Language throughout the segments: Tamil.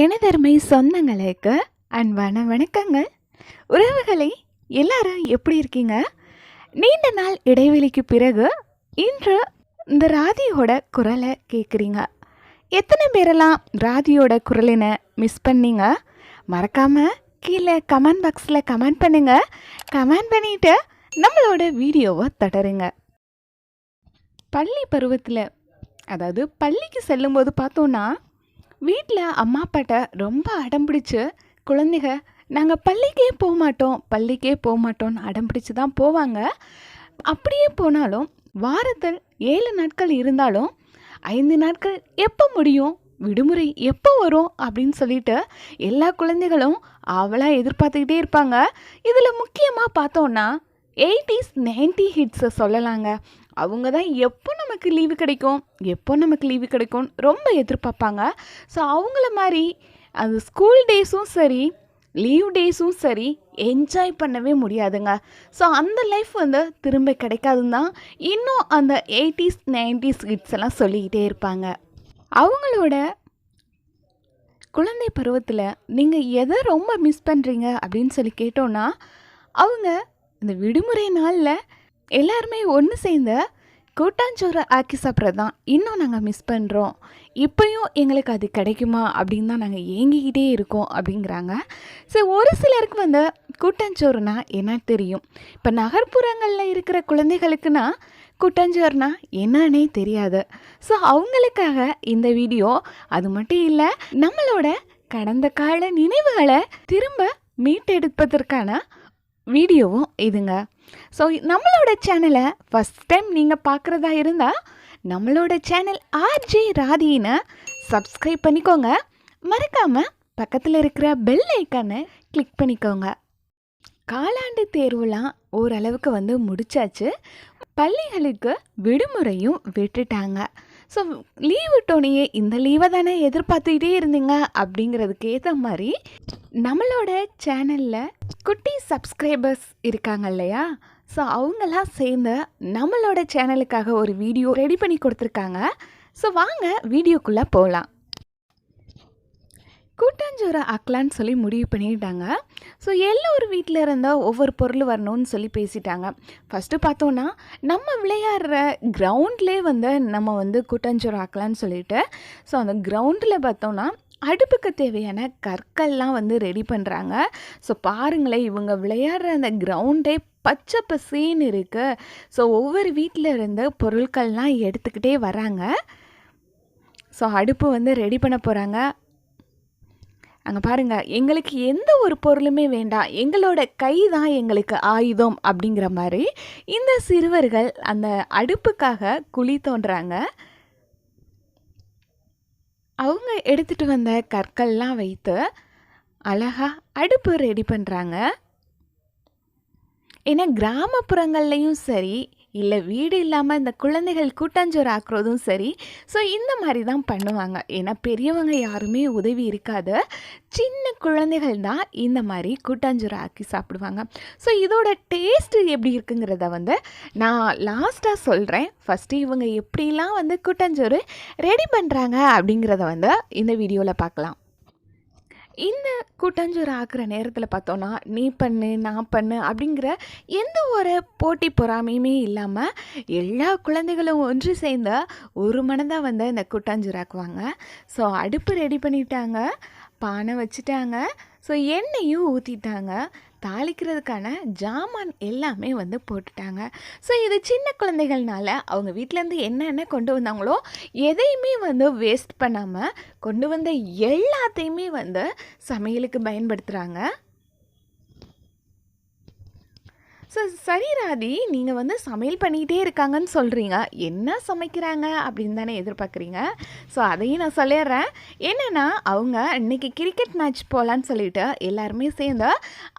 எனதருமை சொந்தங்களுக்கு அன்பான வணக்கங்கள். உறவுகளை எல்லாரும் எப்படி இருக்கீங்க? நீண்ட நாள் இடைவெளிக்கு பிறகு இன்று இந்த ராதியோட குரலை கேட்குறீங்க. எத்தனை பேரெல்லாம் ராதியோட குரலினை மிஸ் பண்ணீங்க? மறக்காமல் கீழே கமெண்ட் பாக்ஸில் கமெண்ட் பண்ணுங்க. கமெண்ட் பண்ணிவிட்டு நம்மளோட வீடியோவை தொடருங்க. பள்ளி பருவத்தில், அதாவது பள்ளிக்கு செல்லும்போது பார்த்தோன்னா, வீட்டில் அம்மா அப்பாட்ட ரொம்ப அடம் பிடிச்சி குழந்தைங்க நாங்கள் பள்ளிக்கே போக மாட்டோம்னு அடம் பிடிச்சி தான் போவாங்க. அப்படியே போனாலும் வாரத்தில் 7 நாட்கள் இருந்தாலும் 5 நாட்கள் எப்போ முடியும், விடுமுறை எப்போ வரும் அப்படின்னு சொல்லிட்டு எல்லா குழந்தைகளும் அவளாக எதிர்பார்த்துக்கிட்டே இருப்பாங்க. இதில் முக்கியமாக பார்த்தோன்னா 80s 90 ஹிட்ஸை சொல்லலாங்க. அவங்க தான் எப்போ நமக்கு லீவு கிடைக்கும் ரொம்ப எதிர்பார்ப்பாங்க. ஸோ அவங்கள மாதிரி அது ஸ்கூல் டேஸும் சரி, லீவ் டேஸும் சரி என்ஜாய் பண்ணவே முடியாதுங்க. ஸோ அந்த லைஃப் திரும்ப கிடைக்காதுன்னு தான் இன்னும் அந்த 80s 90s கிட்ஸ் எல்லாம் சொல்லிக்கிட்டே இருப்பாங்க. அவங்களோட குழந்தை பருவத்தில் நீங்கள் எதை ரொம்ப மிஸ் பண்ணுறீங்க அப்படின்னு சொல்லி கேட்டோன்னா, அவங்க இந்த விடுமுறை நாளில் எல்லாருமே ஒன்று சேர்ந்து கூட்டாஞ்சோறு ஆக்கி சாப்பிட்றது தான் இன்னும் நாங்கள் மிஸ் பண்ணுறோம். இப்போயும் எங்களுக்கு அது கிடைக்குமா அப்படின்னு தான் நாங்கள் ஏங்கிக்கிட்டே இருக்கோம் அப்படிங்கிறாங்க. ஸோ ஒரு சிலருக்கு கூட்டாஞ்சோறுனா என்ன தெரியும். இப்போ நகர்ப்புறங்களில் இருக்கிற குழந்தைகளுக்குன்னா கூட்டாஞ்சோறுனா என்னன்னே தெரியாது. ஸோ அவங்களுக்காக இந்த வீடியோ. அது மட்டும் இல்லை, நம்மளோட கடந்த கால நினைவுகளை திரும்ப மீட்டெடுப்பதற்கான வீடியோவும் இதுங்க. ஸோ நம்மளோட சேனலை ஃபஸ்ட் டைம் நீங்கள் பார்க்குறதா இருந்தால் நம்மளோட சேனல் ஆர்ஜே ராதின்னு சப்ஸ்கிரைப் பண்ணிக்கோங்க. மறக்காமல் பக்கத்தில் இருக்கிற பெல் ஐக்கானை கிளிக் பண்ணிக்கோங்க. காலாண்டு தேர்வுலாம் ஓரளவுக்கு முடிச்சாச்சு. பள்ளிகளுக்கு விடுமுறையும் விட்டுட்டாங்க. ஸோ லீவ் விட்டோனையே இந்த லீவை தானே எதிர்பார்த்துக்கிட்டே இருந்தீங்க அப்படிங்கிறதுக்கு ஏற்ற மாதிரி நம்மளோட சேனலில் குட்டி சப்ஸ்கிரைபர்ஸ் இருக்காங்க இல்லையா? ஸோ அவங்களாம் சேர்ந்து நம்மளோட சேனலுக்காக ஒரு வீடியோ ரெடி பண்ணி கொடுத்துருக்காங்க. ஸோ வாங்க வீடியோக்குள்ளே போகலாம். கூட்டாஞ்சோறு ஆக்கலான்னு சொல்லி முடிவு பண்ணிட்டாங்க. ஸோ எல்லோரும் வீட்டில் இருந்தால் ஒவ்வொரு பொருள் வரணும்னு சொல்லி பேசிட்டாங்க. ஃபஸ்ட்டு பார்த்தோன்னா, நம்ம விளையாடுற கிரவுண்ட்லேயே நம்ம கூட்டாஞ்சோறு ஆக்கலான்னு சொல்லிட்டு, ஸோ அந்த கிரவுண்டில் பார்த்தோன்னா அடுப்புக்கு தேவையான கற்கள்லாம் ரெடி பண்ணுறாங்க. ஸோ பாருங்களேன், இவங்க விளையாடுற அந்த கிரவுண்டே பச்சை பசேன்னு இருக்குது. ஸோ ஒவ்வொரு வீட்டில் இருந்து பொருட்கள்லாம் எடுத்துக்கிட்டே வராங்க. ஸோ அடுப்பு ரெடி பண்ண போகிறாங்க. அங்கே பாருங்கள், எங்களுக்கு எந்த ஒரு பொருளுமே வேண்டாம், எங்களோட கை தான் எங்களுக்கு ஆயுதம் அப்படிங்கிற மாதிரி இந்த சிறுவர்கள் அந்த அடுப்புக்காக குழி தோன்றாங்க. அவங்க எடுத்துகிட்டு வந்த கற்கள்லாம் வைத்து அழகாக அடுப்பு ரெடி பண்ணுறாங்க. ஏன்னா கிராமப்புறங்கள்லேயும் சரி, இல்லை வீடு இல்லாமல் இந்த குழந்தைகள் கூட்டாஞ்சோறு ஆக்குறதும் சரி, ஸோ இந்த மாதிரி தான் பண்ணுவாங்க. ஏன்னா பெரியவங்க யாருமே உதவி இருக்காது. சின்ன குழந்தைகள் தான் இந்த மாதிரி கூட்டாஞ்சோறு ஆக்கி சாப்பிடுவாங்க. ஸோ இதோட டேஸ்ட்டு எப்படி இருக்குங்கிறத நான் லாஸ்ட்டாக சொல்கிறேன். ஃபஸ்ட்டு இவங்க எப்படிலாம் கூட்டாஞ்சோறு ரெடி பண்ணுறாங்க அப்படிங்கிறத இந்த வீடியோவில் பார்க்கலாம். இந்த கூட்டாஞ்சோறு ஆக்குற நேரத்தில் பார்த்தோன்னா, நீ பண்ணு நான் பண்ணு அப்படிங்கிற எந்த ஒரு போட்டி பொறாமையுமே இல்லாமல் எல்லா குழந்தைகளும் ஒன்று சேர்ந்து ஒரு மனதாக இந்த கூட்டாஞ்சோறு ஆக்குவாங்க. ஸோ அடுப்பு ரெடி பண்ணிட்டாங்க, பானை வச்சுட்டாங்க, ஸோ எண்ணெயும் ஊற்றிட்டாங்க, தாளிக்கிறதுக்கான ஜாமான் எல்லாமே போட்டுட்டாங்க. ஸோ இது சின்ன குழந்தைகள்னால அவங்க வீட்டிலேருந்து என்னென்ன கொண்டு வந்தாங்களோ எதையுமே வேஸ்ட் பண்ணாமல் கொண்டு வந்த எல்லாத்தையுமே சமையலுக்கு பயன்படுத்துகிறாங்க. ஸோ சரி ராதி, நீங்கள் சமையல் பண்ணிக்கிட்டே இருக்காங்கன்னு சொல்கிறீங்க, என்ன சமைக்கிறாங்க அப்படின்னு தானே எதிர்பார்க்குறீங்க. ஸோ அதையும் நான் சொல்லிடுறேன். என்னென்னா, அவங்க இன்றைக்கி கிரிக்கெட் மேட்ச் போகலான்னு சொல்லிட்டு எல்லாருமே சேர்ந்து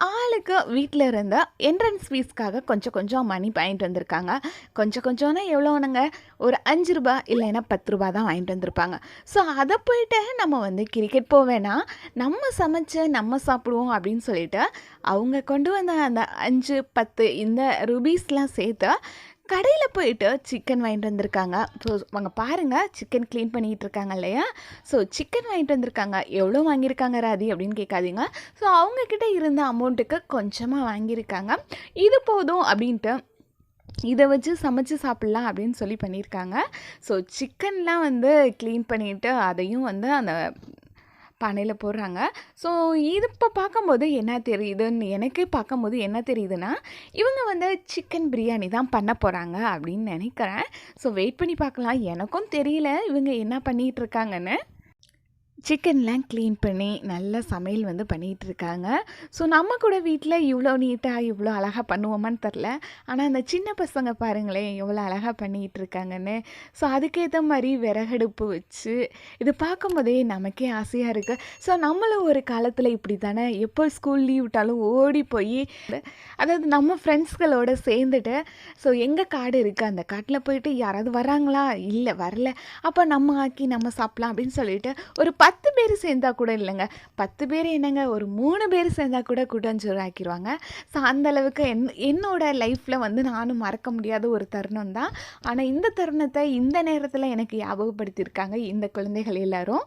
ஆளுக்கு வீட்டில் இருந்த என்ட்ரன்ஸ் ஃபீஸ்க்காக கொஞ்சம் கொஞ்சம் மணி வாங்கிட்டு வந்திருக்காங்க. கொஞ்சம் கொஞ்சம்னா எவ்வளோனுங்க, ஒரு 5 ரூபா இல்லைன்னா 10 ரூபா தான் வாங்கிட்டு வந்திருப்பாங்க. ஸோ அதை போயிட்டு நம்ம கிரிக்கெட் போவேன்னா நம்ம சமைச்சு நம்ம சாப்பிடுவோம் அப்படின்னு சொல்லிட்டு அவங்க கொண்டு வந்த அந்த 5 10 இந்த ருபீஸ்லாம் சேர்த்து கடையில் போயிட்டு சிக்கன் வாங்கிட்டு வந்திருக்காங்க. ஸோ அவங்க பாருங்கள், சிக்கன் க்ளீன் பண்ணிகிட்டு இருக்காங்க இல்லையா? ஸோ சிக்கன் வாங்கிட்டு வந்திருக்காங்க. எவ்வளோ வாங்கியிருக்காங்க ராதி அப்படின்னு கேட்காதீங்க. ஸோ அவங்கக்கிட்ட இருந்த அமௌண்ட்டுக்கு கொஞ்சமாக வாங்கியிருக்காங்க. இது போதும் அப்படின்ட்டு இதை வச்சு சமைச்சு சாப்பிட்லாம் அப்படின்னு சொல்லி பண்ணியிருக்காங்க. ஸோ சிக்கன்லாம் வந்து க்ளீன் பண்ணிவிட்டு அதையும் வந்து அந்த பானையில் போடுறாங்க. ஸோ இது இப்போ பார்க்கும்போது என்ன தெரியுதுன்னு எனக்கே பார்க்கும்போது என்ன தெரியுதுன்னா, இவங்க வந்து சிக்கன் பிரியாணி தான் பண்ண போகிறாங்க அப்படின்னு நினைக்கிறேன். ஸோ வெயிட் பண்ணி பார்க்கலாம். எனக்கும் தெரியல இவங்க என்ன பண்ணிகிட்டு இருக்காங்கன்னு. சிக்கன்லாம் க்ளீன் பண்ணி நல்ல சமையல் வந்து பண்ணிகிட்டு இருக்காங்க. ஸோ நம்ம கூட வீட்டில் இவ்வளோ நீட்டாக இவ்வளோ அழகாக பண்ணுவோமான்னு தெரில. ஆனால் அந்த சின்ன பசங்க பாருங்களேன் எவ்வளோ அழகாக பண்ணிகிட்டு இருக்காங்கன்னு. ஸோ அதுக்கேற்ற மாதிரி விறகடுப்பு வச்சு இது பார்க்கும்போதே நமக்கே ஆசையாக இருக்குது. ஸோ நம்மளும் ஒரு காலத்தில் இப்படி தானே, எப்போ ஸ்கூல் லீவ் விட்டாலும் ஓடி போய், அதாவது நம்ம ஃப்ரெண்ட்ஸ்களோடு சேர்ந்துட்டு, ஸோ எங்கே காடு இருக்குது அந்த காட்டில் போயிட்டு யாராவது வராங்களா, இல்லை வரல, அப்போ நம்ம ஆக்கி நம்ம சாப்பிட்லாம் அப்படின்னு சொல்லிட்டு ஒரு 10 பேர் சேர்ந்தா கூட இல்லைங்க, 10 பேர் என்னங்க, ஒரு 3 பேர் சேர்ந்தா கூட கூட்டாஞ்சோறு ஆக்கிடுவாங்க. ஸோ அந்தளவுக்கு என்னோட லைஃப்பில் வந்து நானும் மறக்க முடியாத ஒரு தருணம் தான். ஆனால் இந்த தருணத்தை இந்த நேரத்தில் எனக்கு ஞாபகப்படுத்தியிருக்காங்க இந்த குழந்தைகள் எல்லாரும்.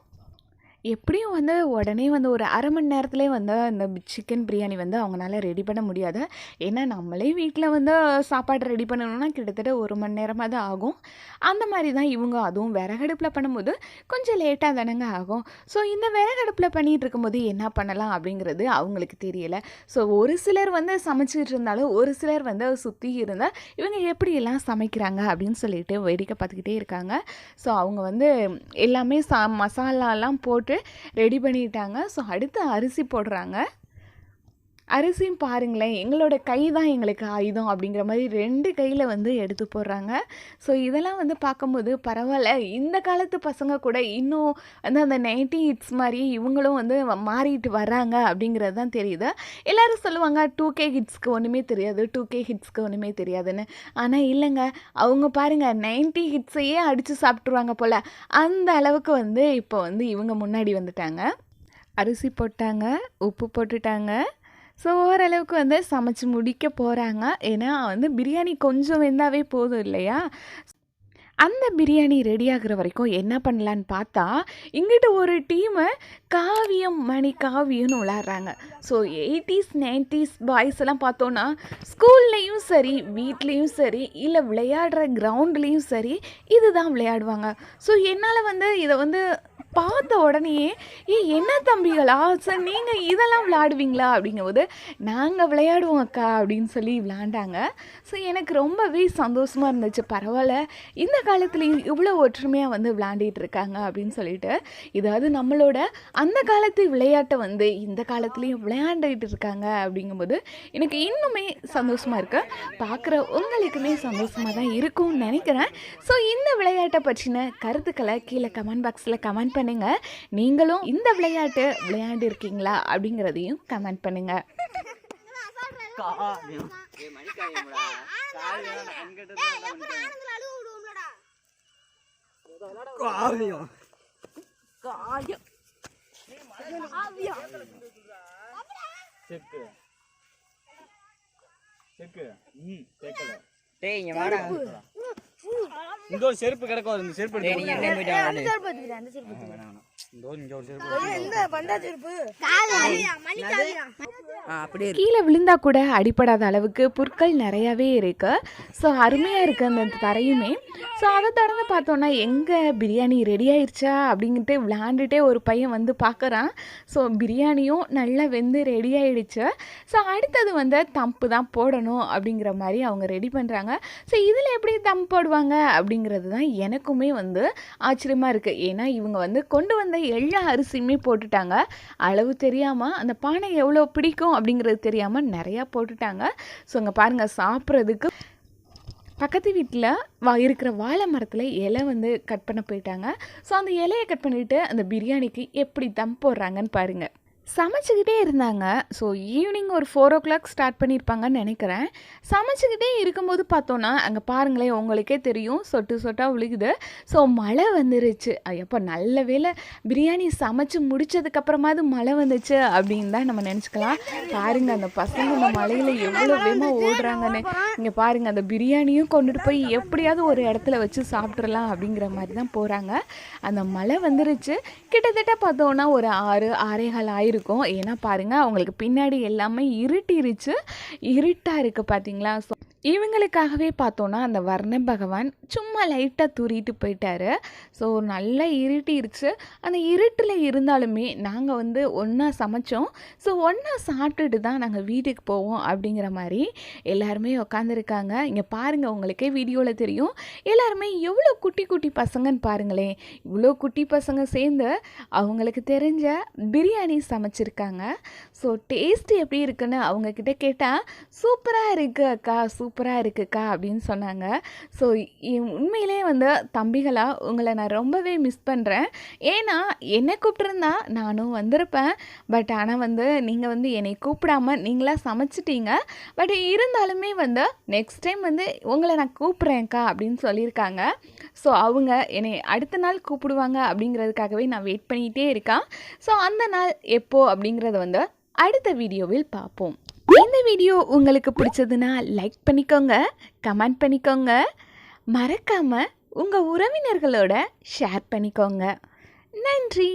எப்படியும் வந்து உடனே வந்து ஒரு அரை மணி நேரத்துலேயே வந்து அந்த சிக்கன் பிரியாணி வந்து அவங்களால ரெடி பண்ண முடியாது. ஏன்னா நம்மளே வீட்டில் வந்து சாப்பாடு ரெடி பண்ணணும்னா கிட்டத்தட்ட 1 மணி நேரமாக தான் ஆகும். அந்த மாதிரி தான் இவங்க, அதுவும் விறகடுப்பில் பண்ணும்போது கொஞ்சம் லேட்டாக தானேங்க ஆகும். ஸோ இந்த விறகடுப்பில் பண்ணிகிட்டு இருக்கும்போது என்ன பண்ணலாம் அப்படிங்கிறது அவங்களுக்கு தெரியலை. ஸோ ஒரு சிலர் வந்து சமைச்சிட்டு இருந்தாலும் ஒரு சிலர் வந்து சுற்றி இருந்தால் இவங்க எப்படியெல்லாம் சமைக்கிறாங்க அப்படின்னு சொல்லிட்டு வேடிக்கை பார்த்துக்கிட்டே இருக்காங்க. ஸோ அவங்க வந்து எல்லாமே மசாலாலாம் போட்டு ரெடி பண்ணிட்டாங்க. ஸோ அடுத்து அரிசி போடுறாங்க. அரிசியும் பாருங்களேன், எங்களோட கை தான் எங்களுக்கு ஆயுதம் அப்படிங்கிற மாதிரி 2 கையில் வந்து எடுத்து போடுறாங்க. ஸோ இதெல்லாம் வந்து பார்க்கும்போது பரவாயில்ல, இந்த காலத்து பசங்க கூட இன்னும் வந்து அந்த 90 ஹிட்ஸ் மாதிரி இவங்களும் வந்து மாறிட்டு வர்றாங்க அப்படிங்கிறது தான் தெரியுது. எல்லோரும் சொல்லுவாங்க 2K ஹிட்ஸ்க்கு ஒன்றுமே தெரியாது, 2K ஹிட்ஸ்க்கு ஒன்றுமே தெரியாதுன்னு. ஆனால் இல்லைங்க, அவங்க பாருங்கள் 90 ஹிட்ஸையே அடித்து சாப்பிட்ருவாங்க போல். அந்த அளவுக்கு வந்து இப்போ வந்து இவங்க முன்னாடி வந்துட்டாங்க. அரிசி போட்டாங்க, உப்பு போட்டுட்டாங்க. ஸோ ஓரளவுக்கு வந்து சமைச்சு முடிக்க போகிறாங்க. ஏன்னா வந்து பிரியாணி கொஞ்சம் வெந்தாவே போதும் இல்லையா? அந்த பிரியாணி ரெடி ஆகிற வரைக்கும் என்ன பண்ணலான்னு பார்த்தா, இங்கிட்ட ஒரு டீமு காவியம் மணி காவியம்னு விளாட்றாங்க. ஸோ 80s 90s பாய்ஸ் எல்லாம் பார்த்தோன்னா ஸ்கூல்லையும் சரி, வீட்லேயும் சரி, இல்லை விளையாடுற கிரவுண்ட்லேயும் சரி, இதுதான் விளையாடுவாங்க. ஸோ என்னால் வந்து இதை வந்து பார்த்த உடனேயே, என்ன தம்பிகளா, சார் நீங்கள் இதெல்லாம் விளையாடுவீங்களா அப்படிங்கும்போது, நாங்கள் விளையாடுவோம் அக்கா அப்படின்னு சொல்லி விளையாண்டாங்க. ஸோ எனக்கு ரொம்பவே சந்தோஷமாக இருந்துச்சு. பரவாயில்ல, இந்த காலத்துலேயும் இவ்வளோ ஒற்றுமையாக வந்து விளையாண்டிகிட்டு இருக்காங்க அப்படின்னு சொல்லிட்டு. இதாவது நம்மளோட அந்த காலத்து விளையாட்டை வந்து இந்த காலத்துலேயும் விளையாண்டுக்கிட்டு இருக்காங்க அப்படிங்கும்போது எனக்கு இன்னுமே சந்தோஷமாக இருக்குது. பார்க்குற உங்களுக்குமே சந்தோஷமாக தான் இருக்கும்னு நினைக்கிறேன். ஸோ இந்த விளையாட்டை பற்றின கருத்துக்களை கீழே கமெண்ட் பாக்ஸில் கமெண்ட் பண்ணுங்கள். நீங்களும் இந்த விளையாட்டு விளையாண்டு இருக்கீங்களா அப்படிங்கிறதையும் கமெண்ட் பண்ணுங்கள். இங்க ஒரு செருப்பு கிடக்கும், இந்த செருப்பு கீழே விழுந்தா கூட அடிப்படாத அளவுக்கு புற்கள் நிறையாவே இருக்கு. ஸோ அருமையாக இருக்குது அந்த தரையுமே. ஸோ அதை தொடர்ந்து பார்த்தோன்னா எங்கே பிரியாணி ரெடி ஆயிடுச்சா அப்படின்ட்டு விளையாண்டுட்டே ஒரு பையன் வந்து பார்க்குறான். ஸோ பிரியாணியும் நல்லா வெந்து ரெடி ஆகிடுச்சு. ஸோ அடுத்தது வந்து தம்பு தான் போடணும் அப்படிங்கிற மாதிரி அவங்க ரெடி பண்ணுறாங்க. ஸோ இதில் எப்படி தம் போடுவாங்க அப்படிங்கிறது தான் எனக்குமே வந்து ஆச்சரியமாக இருக்குது. ஏன்னா இவங்க வந்து கொண்டு வந்த எல்லா அரிசியுமே போட்டுட்டாங்க. அளவு தெரியாமல் அந்த பானை எவ்வளோ பிடிக்கும் அப்படிங்கிறது தெரியாமல் நிறையா போட்டுட்டாங்க. ஸோ இங்கே பாருங்கள், சாப்பிட்றதுக்கு பக்கத்து வீட்டில் இருக்கிற வாழை மரத்தில் இலை வந்து கட் பண்ண போயிட்டாங்க. ஸோ அந்த இலையை கட் பண்ணிவிட்டு அந்த பிரியாணிக்கு எப்படி தம் போடுறாங்கன்னு பாருங்கள். சமைச்சுக்கிட்டே இருந்தாங்க. ஸோ ஈவினிங் ஒரு 4:00 ஸ்டார்ட் பண்ணியிருப்பாங்கன்னு நினைக்கிறேன். சமைச்சுக்கிட்டே இருக்கும்போது பார்த்தோன்னா, அங்கே பாருங்களேன் உங்களுக்கே தெரியும் சொட்டு சொட்டா விழுகுது. ஸோ மழை வந்துருச்சு. எப்போ நல்ல வேளை பிரியாணி சமைச்சு முடிச்சதுக்கப்புறமாவது மழை வந்துச்சு அப்படின்னு தான் நம்ம நினச்சிக்கலாம். பாருங்க அந்த பசங்க அந்த மழையில் எவ்வளோ வேகமாக ஓடுறாங்கன்னு. இங்கே பாருங்க அந்த பிரியாணியும் கொண்டுட்டு போய் எப்படியாவது ஒரு இடத்துல வச்சு சாப்பிட்றலாம் அப்படிங்கிற மாதிரி தான் போகிறாங்க. அந்த மழை வந்துருச்சு. கிட்டத்தட்ட பார்த்தோன்னா ஒரு 6, 6:15 ஆயிருக்கும். ஏன்னா பாருங்கள் அவங்களுக்கு பின்னாடி எல்லாமே இருட்டிருச்சு. இருட்டாக இருக்குது பார்த்தீங்களா. ஸோ இவங்களுக்காகவே பார்த்தோன்னா அந்த வர்ண பகவான் சும்மா லைட்டாக தூரிட்டு போயிட்டாரு. ஸோ நல்லா இருட்டிருச்சு. அந்த இருட்டில் இருந்தாலுமே நாங்கள் வந்து ஒன்றா சமைச்சோம். ஸோ ஒன்றா சாப்பிட்டுட்டு தான் நாங்கள் வீட்டுக்கு போவோம் அப்படிங்கிற மாதிரி எல்லாருமே உட்காந்துருக்காங்க. இங்கே பாருங்கள் உங்களுக்கே வீடியோவில் தெரியும். எல்லாருமே எவ்வளோ குட்டி குட்டி பசங்கன்னு பாருங்களேன். இவ்வளோ குட்டி பசங்க சேர்ந்து அவங்களுக்கு தெரிஞ்ச பிரியாணி சமைச்சிருக்காங்க. ஸோ டேஸ்ட் எப்படி இருக்குன்னு அவங்கக்கிட்ட கேட்டால் சூப்பராக இருக்குது அக்கா, சூப்பராக இருக்குக்கா அப்படின்னு சொன்னாங்க. ஸோ உண்மையிலே வந்து தம்பிகளா உங்களை நான் ரொம்பவே மிஸ் பண்ணுறேன். ஏன்னா என்னை கூப்பிட்ருந்தா நானும் வந்திருப்பேன். பட் ஆனால் வந்து நீங்கள் வந்து என்னை கூப்பிடாமல் நீங்களாக சமைச்சிட்டீங்க. பட் இருந்தாலுமே வந்து நெக்ஸ்ட் டைம் வந்து உங்களை நான் கூப்பிட்றேன்க்கா அப்படின்னு சொல்லியிருக்காங்க. ஸோ அவங்க என்னை அடுத்த நாள் கூப்பிடுவாங்க அப்படிங்கிறதுக்காகவே நான் வெயிட் பண்ணிகிட்டே இருக்கேன். ஸோ அந்த நாள் எப்போ அப்படிங்கிறத வந்து அடுத்த வீடியோவில் பார்ப்போம். இந்த வீடியோ உங்களுக்கு பிடிச்சதுன்னா லைக் பண்ணிக்கோங்க, கமெண்ட் பண்ணிக்கோங்க, மறக்காமல் உங்கள் உறவினர்களோட ஷேர் பண்ணிக்கோங்க. நன்றி.